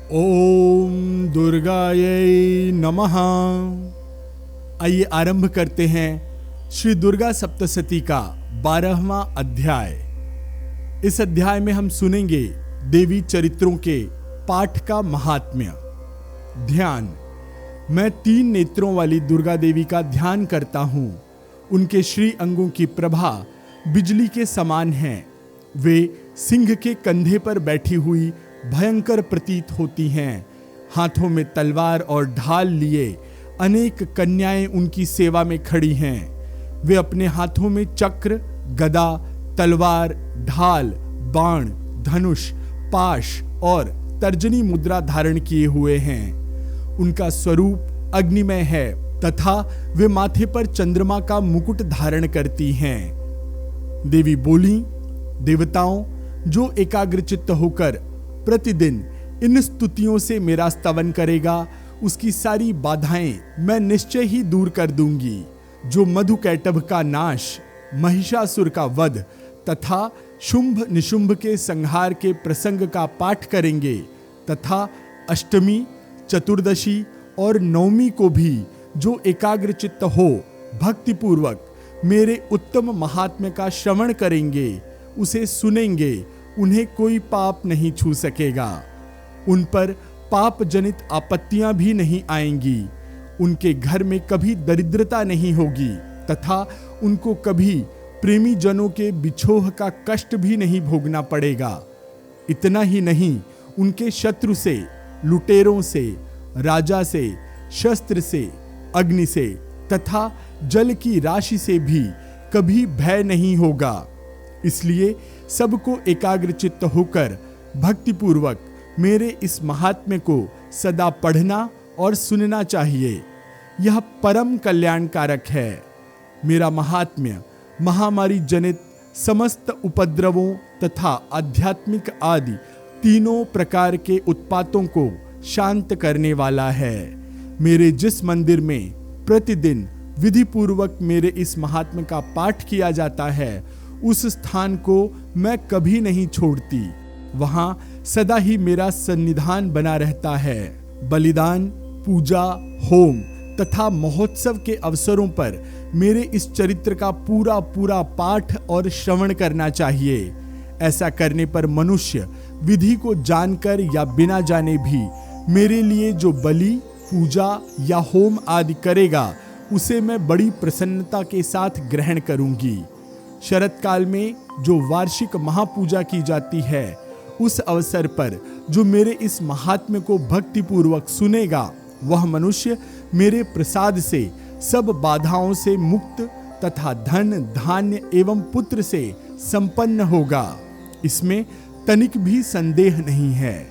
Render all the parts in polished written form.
ओम दुर्गायै नमः। आइए आरंभ करते हैं श्री दुर्गा सप्तशती का 12वां अध्याय। इस अध्याय में हम सुनेंगे देवी चरित्रों के पाठ का महात्म्य। ध्यान। मैं 3 नेत्रों वाली दुर्गा देवी का ध्यान करता हूँ। उनके श्री अंगों की प्रभा बिजली के समान है। वे सिंह के कंधे पर बैठी हुई भयंकर प्रतीत होती हैं। हाथों में तलवार और ढाल लिए अनेक कन्याएं उनकी सेवा में खड़ी हैं। वे अपने हाथों में चक्र, गदा, तलवार, ढाल, बाण, धनुष, पाश और तर्जनी मुद्रा धारण किए हुए हैं। उनका स्वरूप अग्निमय है तथा वे माथे पर चंद्रमा का मुकुट धारण करती हैं। देवी बोली, देवताओं, जो एकाग्रचित्त होकर प्रतिदिन इन स्तुतियों से मेरा स्तवन करेगा, उसकी सारी बाधाएं मैं निश्चय ही दूर कर दूंगी। जो मधुकैटभ का नाश, महिषासुर का वध तथा शुंभ निशुंभ के संहार के प्रसंग का पाठ करेंगे तथा अष्टमी, चतुर्दशी और नवमी को भी जो एकाग्रचित्त हो भक्तिपूर्वक मेरे उत्तम महात्म्य का श्रवण करेंगे, उसे सुनेंगे, उन्हें कोई पाप नहीं छू सकेगा। उन पर पाप जनित आपत्तियां भी नहीं आएंगी। उनके घर में कभी दरिद्रता नहीं होगी तथा उनको कभी प्रेमी जनों के बिछोह का कष्ट भी नहीं भोगना पड़ेगा। इतना ही नहीं, उनके शत्रु से, लुटेरों से, राजा से, शस्त्र से, अग्नि से तथा जल की राशि से भी कभी भय नहीं होगा। इसलिए सबको एकाग्रचित्त होकर भक्तिपूर्वक मेरे इस महात्म्य को सदा पढ़ना और सुनना चाहिए। यह परम कल्याणकारक है। मेरा महात्म्य महामारी जनित समस्त उपद्रवों तथा आध्यात्मिक आदि तीनों प्रकार के उत्पातों को शांत करने वाला है। मेरे जिस मंदिर में प्रतिदिन विधि पूर्वक मेरे इस महात्म्य का पाठ किया जाता है, उस स्थान को मैं कभी नहीं छोड़ती। वहां सदा ही मेरा सन्निधान बना रहता है। बलिदान, पूजा, होम तथा महोत्सव के अवसरों पर मेरे इस चरित्र का पूरा पूरा पाठ और श्रवण करना चाहिए। ऐसा करने पर मनुष्य विधि को जानकर या बिना जाने भी मेरे लिए जो बलि, पूजा या होम आदि करेगा, उसे मैं बड़ी प्रसन्नता के साथ ग्रहण करूंगी। शरत काल में जो वार्षिक महापूजा की जाती है, उस अवसर पर जो मेरे इस महात्म्य को भक्तिपूर्वक सुनेगा, वह मनुष्य मेरे प्रसाद से सब बाधाओं से मुक्त तथा धन, धान्य एवं पुत्र से संपन्न होगा। इसमें तनिक भी संदेह नहीं है।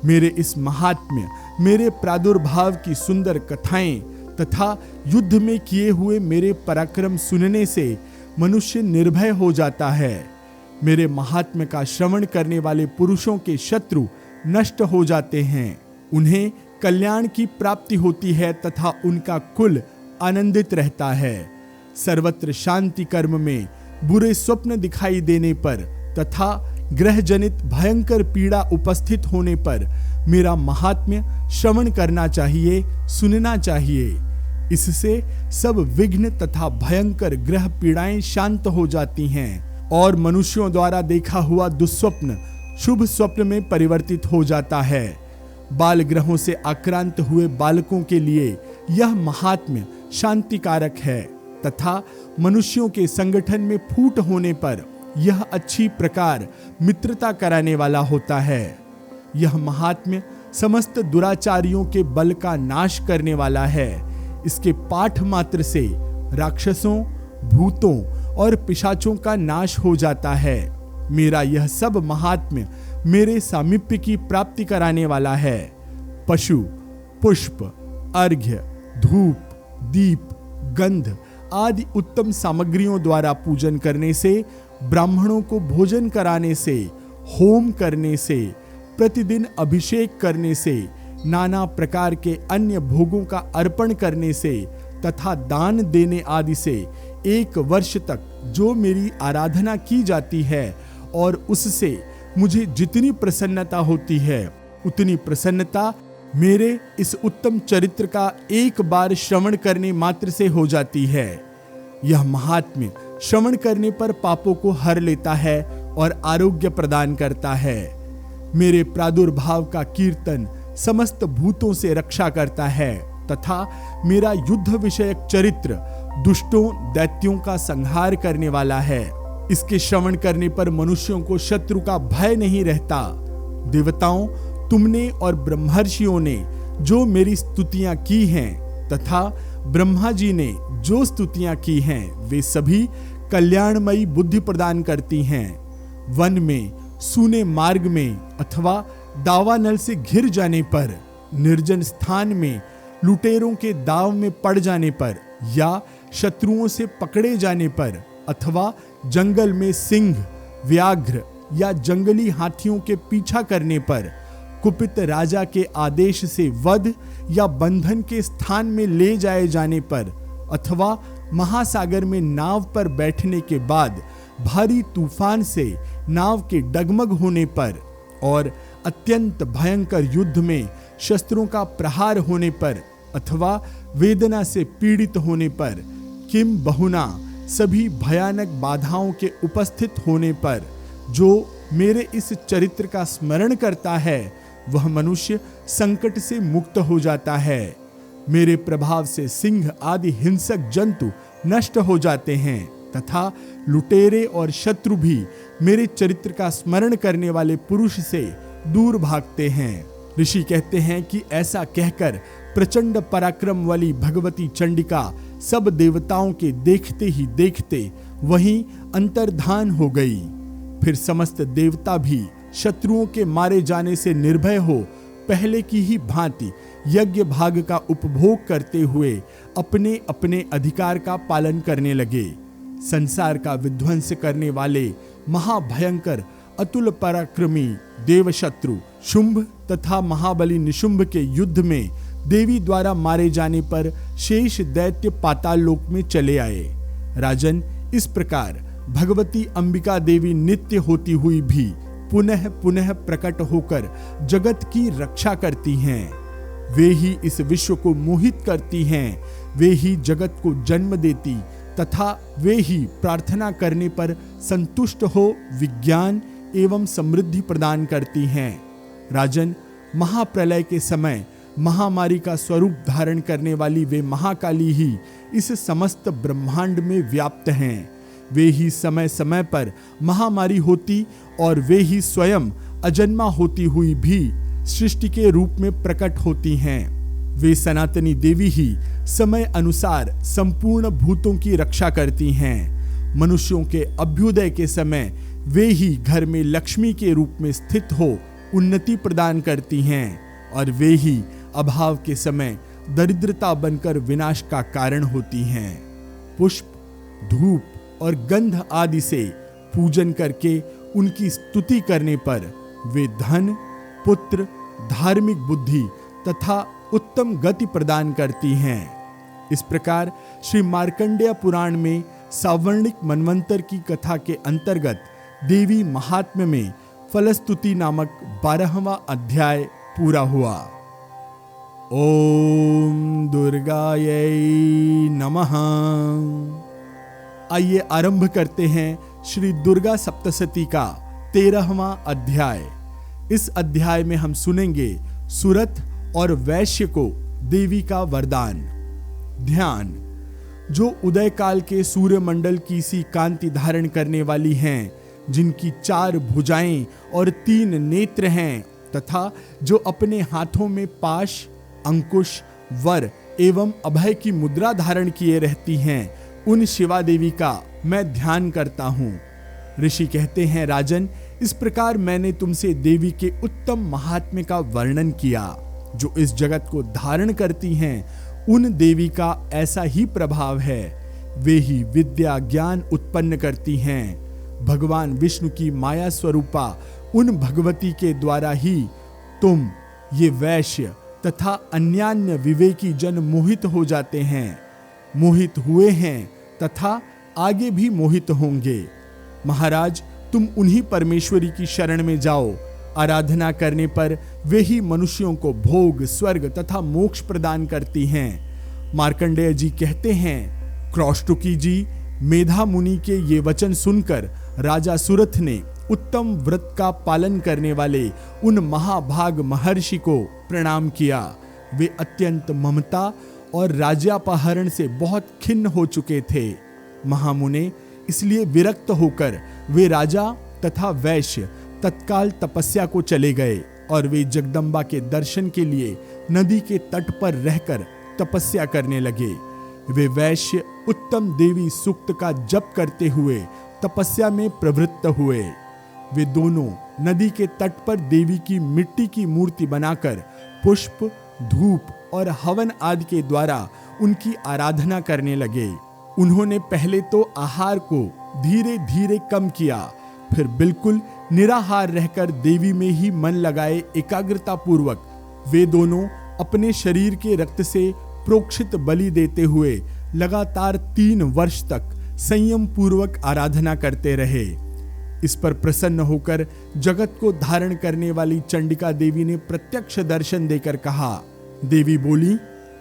मेरे इस महात्म्य, मेरे प्रादुर्भाव की सुंदर कथाएं तथा युद्ध में किए हुए मेरे पराक्रम सुनने से मनुष्य निर्भय हो जाता है। मेरे महात्म्य का श्रवण करने वाले पुरुषों के शत्रु नष्ट हो जाते हैं। उन्हें कल्याण की प्राप्ति होती है तथा उनका कुल आनंदित रहता है। सर्वत्र शांति कर्म में बुरे स्वप्न दिखाई देने पर तथा ग्रह जनित भयंकर पीड़ा उपस्थित होने पर मेरा महात्म्य श्रवण करना चाहिए, सुनना चाहिए। इससे सब विघ्न तथा भयंकर ग्रह पीड़ाएं शांत हो जाती हैं और मनुष्यों द्वारा देखा हुआ दुस्वप्न शुभ स्वप्न में परिवर्तित हो जाता है। बाल ग्रहों से आक्रांत हुए बालकों के लिए यह महात्म्य शांतिकारक है तथा मनुष्यों के संगठन में फूट होने पर यह अच्छी प्रकार मित्रता कराने वाला होता है। यह महात्म्य समस्त दुराचारियों के बल का नाश करने वाला है। इसके पाठ मात्र से राक्षसों, भूतों और पिशाचों का नाश हो जाता है। मेरा यह सब महात्म्य मेरे सामीप्य की प्राप्ति कराने वाला है। पशु, पुष्प, अर्घ्य, धूप, दीप, गंध आदि उत्तम सामग्रियों द्वारा पूजन करने से, ब्राह्मणों को भोजन कराने से, होम करने से, प्रतिदिन अभिषेक करने से, नाना प्रकार के अन्य भोगों का अर्पण करने से तथा दान देने आदि से 1 वर्ष तक जो मेरी आराधना की जाती है और उससे मुझे जितनी प्रसन्नता होती है, उतनी प्रसन्नता मेरे इस उत्तम चरित्र का एक बार श्रवण करने मात्र से हो जाती है। यह महात्म्य श्रवण करने पर पापों को हर लेता है और आरोग्य प्रदान करता है। मेरे प्रादुर्भाव का कीर्तन समस्त भूतों से रक्षा करता है तथा मेरा युद्ध विषयक चरित्र दुष्टों दैत्यों का संहार करने वाला है। इसके श्रवण करने पर मनुष्यों को शत्रु का भय नहीं रहता। देवताओं, तुमने और ब्रह्मर्षियों ने जो मेरी स्तुतियां की हैं तथा ब्रह्मा जी ने जो स्तुतियां की हैं, वे सभी कल्याणमयी बुद्धि प्रदान करती हैं। वन में, सूने मार्ग में अथवा दावानल से घिर जाने पर, निर्जन स्थान में लुटेरों के दाव में पड़ जाने पर या शत्रुओं से पकड़े जाने पर अथवा जंगल में सिंह, व्याघ्र या जंगली हाथियों के पीछा करने पर, कुपित राजा के आदेश से वध या बंधन के स्थान में ले जाए जाने पर अथवा महासागर में नाव पर बैठने के बाद भारी तूफान से नाव के डगमग होने पर और अत्यंत भयंकर युद्ध में शस्त्रों का प्रहार होने पर अथवा वेदना से पीड़ित होने पर, किम बहुना सभी भयानक बाधाओं के उपस्थित होने पर जो मेरे इस चरित्र का स्मरण करता है, वह मनुष्य संकट से मुक्त हो जाता है। मेरे प्रभाव से सिंह आदि हिंसक जंतु नष्ट हो जाते हैं तथा लुटेरे और शत्रु भी मेरे चरित्र का स्मरण करने वाले पुरुष से दूर भागते हैं। ऋषि कहते हैं कि ऐसा कहकर प्रचंड पराक्रम वाली भगवती चंडिका सब देवताओं के देखते ही देखते वहीं अंतर्धान हो गई। फिर समस्त देवता भी शत्रुओं के मारे जाने से निर्भय हो पहले की ही भांति यज्ञ भाग का उपभोग करते हुए अपने अपने अधिकार का पालन करने लगे। संसार का विध्वंस करने वाले महाभयंकर अतुल पराक्रमी देवशत्रु शुंभ तथा महाबली निशुंभ के युद्ध में देवी द्वारा मारे जाने पर शेष दैत्य पाताल लोक में चले आए। राजन, इस प्रकार भगवती अंबिका देवी नित्य होती हुई भी पुनः पुनः प्रकट होकर जगत की रक्षा करती हैं। वे ही इस विश्व को मोहित करती हैं, वे ही जगत को जन्म देती तथा वे ही प्रार्थना करने पर संतुष्ट हो विज्ञान एवं समृद्धि प्रदान करती हैं। राजन, महाप्रलय के समय महामारी का स्वरूप धारण करने वाली वे महाकाली ही इस समस्त ब्रह्मांड में व्याप्त हैं। वे ही समय समय पर महामारी होती और वे ही स्वयं अजन्मा होती हुई भी सृष्टि के रूप में प्रकट होती हैं। वे सनातनी देवी ही समय अनुसार संपूर्ण भूतों की रक्षा करती हैं। मनुष्यों के अभ्युदय के समय वे ही घर में लक्ष्मी के रूप में स्थित हो उन्नति प्रदान करती हैं और वे ही अभाव के समय दरिद्रता बनकर विनाश का कारण होती हैं। पुष्प, धूप और गंध आदि से पूजन करके उनकी स्तुति करने पर वे धन, पुत्र, धार्मिक बुद्धि तथा उत्तम गति प्रदान करती हैं। इस प्रकार श्री मार्कंडेय पुराण में सावर्णिक मनवंतर की कथा के अंतर्गत देवी महात्म्य में फलस्तुति नामक 12वां अध्याय पूरा हुआ। ओम दुर्गायै नमः। आइए आरंभ करते हैं श्री दुर्गा सप्तशती का 13वां अध्याय। इस अध्याय में हम सुनेंगे सुरथ और वैश्य को देवी का वरदान। ध्यान। जो उदय काल के सूर्य मंडल की सी कांति धारण करने वाली हैं, जिनकी 4 भुजाएं और 3 नेत्र हैं तथा जो अपने हाथों में पाश, अंकुश, वर एवं अभय की मुद्रा धारण किए रहती हैं, उन शिवा देवी का मैं ध्यान करता हूँ। ऋषि कहते हैं, राजन, इस प्रकार मैंने तुमसे देवी के उत्तम महात्म्य का वर्णन किया। जो इस जगत को धारण करती हैं, उन देवी का ऐसा ही प्रभाव है। वे ही विद्या ज्ञान उत्पन्न करती हैं। भगवान विष्णु की माया स्वरूपा उन भगवती के द्वारा ही तुम, ये वैश्य तथा अन्यान्य विवेकी जन मोहित हो जाते हैं, मोहित हुए हैं तथा आगे भी मोहित होंगे। महाराज, तुम उन्हीं परमेश्वरी की शरण में जाओ आराधना करने पर वे ही मनुष्यों को भोग, स्वर्ग तथा मोक्ष प्रदान करती हैं। मार्कंडेय जी कहते हैं, क्रौष्टुकी जी, मेधा मुनि के ये वचन सुनकर राजा सुरथ ने उत्तम व्रत का पालन करने वाले उन महाभाग महर्षि को प्रणाम किया। वे अत्यंत ममता और राज्यापहरण से बहुत खिन्न हो चुके थे। महामुने, इसलिए विरक्त होकर वे राजा तथा वैश्य तत्काल तपस्या को चले गए और वे जगदम्बा के दर्शन के लिए नदी के तट पर रहकर तपस्या करने लगे। वे वैश्य उत्तम देवी सूक्त का जप करते हुए तपस्या में प्रवृत्त हुए। वे दोनों नदी के तट पर देवी की मिट्टी की मूर्ति बनाकर पुष्प, धूप और हवन आदि के द्वारा उनकी आराधना करने लगे। उन्होंने पहले तो आहार को धीरे धीरे कम किया, फिर बिल्कुल निराहार रहकर देवी में ही मन लगाए एकाग्रता पूर्वक वे दोनों अपने शरीर के रक्त से प्रोक्षित बलि देते हुए लगातार 3 वर्ष तक संयम पूर्वक आराधना करते रहे। इस पर प्रसन्न होकर जगत को धारण करने वाली चंडिका देवी ने प्रत्यक्ष दर्शन देकर कहा। देवी बोली,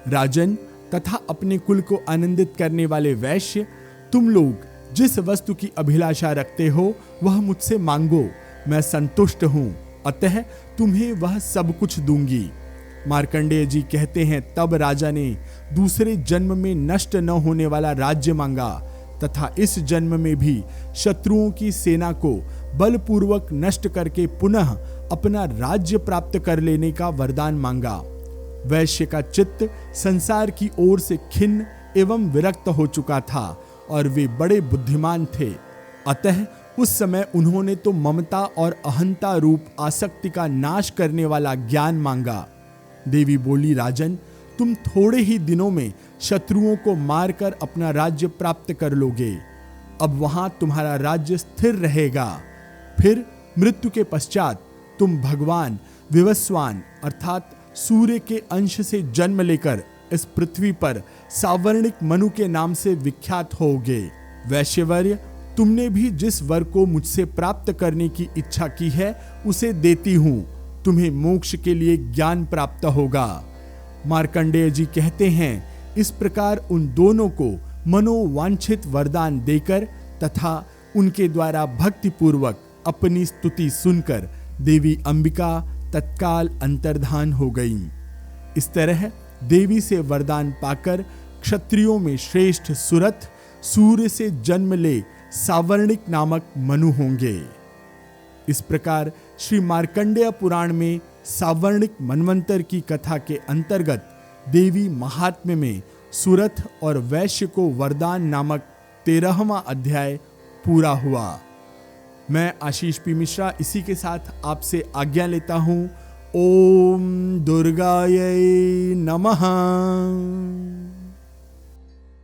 राजन तथा अपने कुल को आनंदित करने वाले वैश्य, तुम लोग जिस वस्तु की अभिलाषा रखते हो वह मुझसे मांगो, मैं संतुष्ट हूं, अतः तुम्हें वह सब कुछ दूंगी। मार्कंडेय जी कहते हैं, तब राजा ने दूसरे जन्म में नष्ट न होने वाला राज्य मांगा तथा इस जन्म में भी शत्रुओं की सेना को बलपूर्वक नष्ट करके पुनः अपना राज्य प्राप्त कर लेने का वरदान मांगा। वैश्य का चित्त संसार की ओर से खिन्न एवं विरक्त हो चुका था और वे बड़े बुद्धिमान थे, अतः उस समय उन्होंने तो ममता और अहंता रूप आसक्ति का नाश करने वाला ज्ञान मांगा। देवी बोली, राजन, तुम थोड़े ही दिनों में शत्रुओं को मारकर अपना राज्य प्राप्त कर लोगे। अब वहां तुम्हारा राज्य स्थिर रहेगा। फिर मृत्यु के पश्चात तुम भगवान विवस्वान अर्थात सूर्य के अंश से जन्म लेकर इस पृथ्वी पर सावर्णिक मनु के नाम से विख्यात होगे। वैश्यवर्य, तुमने भी जिस वर को मुझसे प्राप्त करने की इच्छा की है उसे देती हूं। तुम्हें मोक्ष के लिए ज्ञान प्राप्त होगा। मार्कंडेय जी कहते हैं, इस प्रकार उन दोनों को मनोवांछित वरदान देकर तथा उनके द्वारा भक्ति पूर्वक अपनी स्तुति सुनकर देवी अंबिका तत्काल अंतर्धान हो गईं। इस तरह देवी से वरदान पाकर क्षत्रियों में श्रेष्ठ सुरथ सूर्य से जन्म ले सावर्णिक नामक मनु होंगे। इस प्रकार श्री मार्कंडेय पुराण में सावर्णिक मनवंतर की कथा के अंतर्गत देवी महात्म्य में सुरथ और वैश्य को वरदान नामक 13वां अध्याय पूरा हुआ। मैं आशीष पी मिश्रा इसी के साथ आपसे आज्ञा लेता हूं। ओम दुर्गायै नमः।